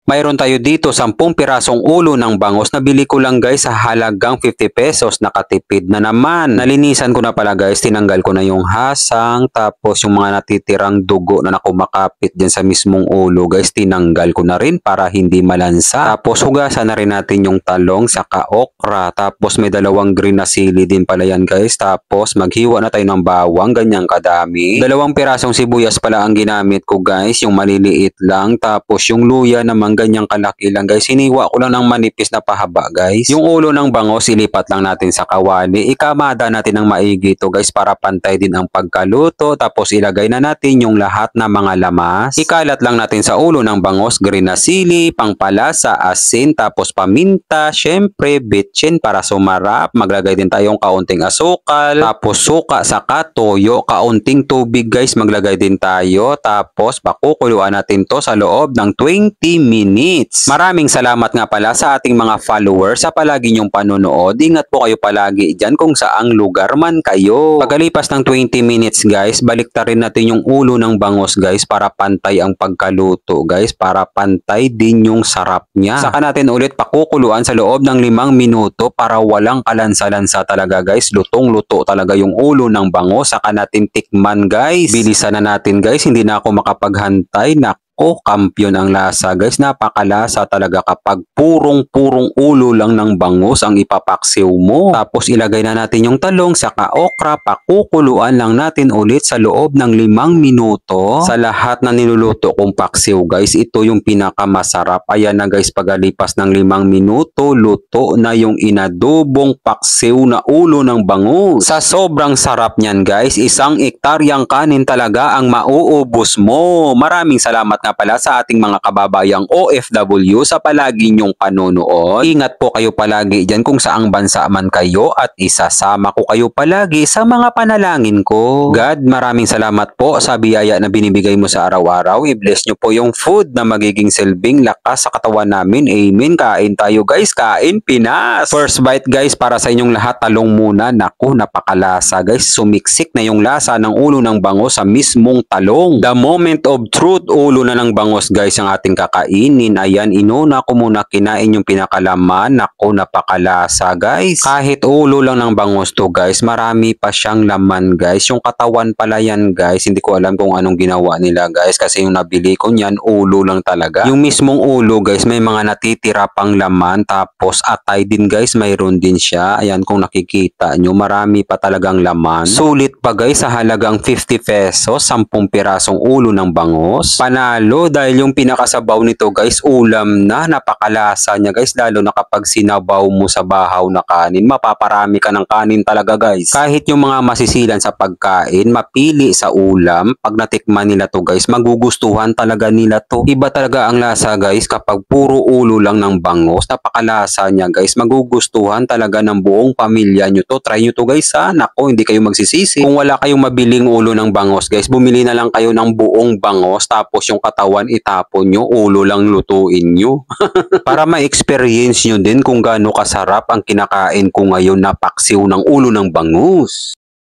Mayroon tayo dito 10 pirasong ulo ng bangus. Nabili ko lang guys sa halagang 50 pesos. Nakatipid na naman. Nalinisan ko na pala guys. Tinanggal ko na yung hasang. Tapos yung mga natitirang dugo na nakumakapit dyan sa mismong ulo guys. Tinanggal ko na rin para hindi malansa. Tapos hugasan na rin natin yung talong saka okra. Tapos may dalawang green na sili din pala yan guys. Tapos maghiwa na tayo ng bawang. Ganyang kadami. 2 pirasong sibuyas pala ang ginamit ko guys. Yung maliliit lang. Tapos yung luya naman ganyang kalaki lang guys. Hiniwa ko lang ng manipis na pahaba guys. Yung ulo ng bangus ilipat lang natin sa kawali. Ikamada natin ng maigi to guys para pantay din ang pagkaluto. Tapos ilagay na natin yung lahat ng mga lamas. Ikalat lang natin sa ulo ng bangus green na sili, pangpalasa, asin, tapos paminta, syempre bitchin para sumarap. Maglagay din tayong kaunting asukal, tapos suka saka toyo, kaunting tubig guys maglagay din tayo. Tapos pakukuluan natin to sa loob ng 20 minutes. Maraming salamat nga pala sa ating mga followers sa palagi nyong panonood. Ingat po kayo palagi dyan kung saang lugar man kayo. Pagkalipas ng 20 minutes guys, baliktarin natin yung ulo ng bangus guys para pantay ang pagkaluto guys, para pantay din yung sarap niya. Saka natin ulit pakukuluan sa loob ng 5 minuto para walang kalansa-lansa talaga guys. Lutong-luto talaga yung ulo ng bangus. Saka natin tikman guys. Bilisan na natin guys, hindi na ako makapaghantay. Kampiyon ang lasa guys. Napakalasa talaga kapag purong-purong ulo lang ng bangus ang ipapaksiw mo. Tapos ilagay na natin yung talong saka okra. Pakukuluan lang natin ulit sa loob ng 5 minuto. Sa lahat na niluluto kong paksiw guys, ito yung pinakamasarap. Ayan na guys, pagalipas ng 5 minuto, luto na yung inadobong paksiw na ulo ng bangus. Sa sobrang sarap niyan guys, 1 hektaryang kanin talaga ang mauubos mo. Maraming salamat nga pala sa ating mga kababayang OFW sa palagi nyong panonood. Ingat po kayo palagi dyan kung saang bansa man kayo at isasama ko kayo palagi sa mga panalangin ko. God, maraming salamat po sa biyaya na binibigay mo sa araw-araw. I-bless nyo po yung food na magiging silbing lakas sa katawan namin. Amen. Kain tayo guys. Kain Pinas. First bite guys para sa inyong lahat. Talong muna. Naku, napakalasa guys. Sumiksik na yung lasa ng ulo ng bangus sa mismong talong. The moment of truth, ulo na ng bangus guys ang ating kakainin. Ayan, inuna ko muna kinain yung pinakalaman. Naku, napakalasa guys. Kahit ulo lang ng bangus to guys, marami pa siyang laman guys. Yung katawan pala yan guys. Hindi ko alam kung anong ginawa nila guys, kasi yung nabili ko niyan, ulo lang talaga. Yung mismong ulo guys, may mga natitira pang laman. Tapos atay din guys, mayroon din siya. Ayan, kung nakikita nyo, marami pa talagang laman. Sulit pa guys sa halagang 50 pesos, 10 pirasong ulo ng bangus. Panalo dahil yung pinakasabaw nito guys, ulam na. Napakalasa niya guys, lalo na kapag sinabaw mo sa bahaw na kanin. Mapaparami ka ng kanin talaga guys. Kahit yung mga masisilan sa pagkain, mapili sa ulam, pag natikman nila to guys, magugustuhan talaga nila to. Iba talaga ang lasa guys kapag puro ulo lang ng bangus. Napakalasa niya guys, magugustuhan talaga ng buong pamilya nyo to. Try nyo to guys ha. Nako, hindi kayo magsisisi. Kung wala kayong mabiling ulo ng bangus guys, bumili na lang kayo ng buong bangus, tapos yung katawan itapon nyo, ulo lang lutuin nyo. Para ma-experience nyo din kung gaano kasarap ang kinakain ko ngayon na paksiw ng ulo ng bangus.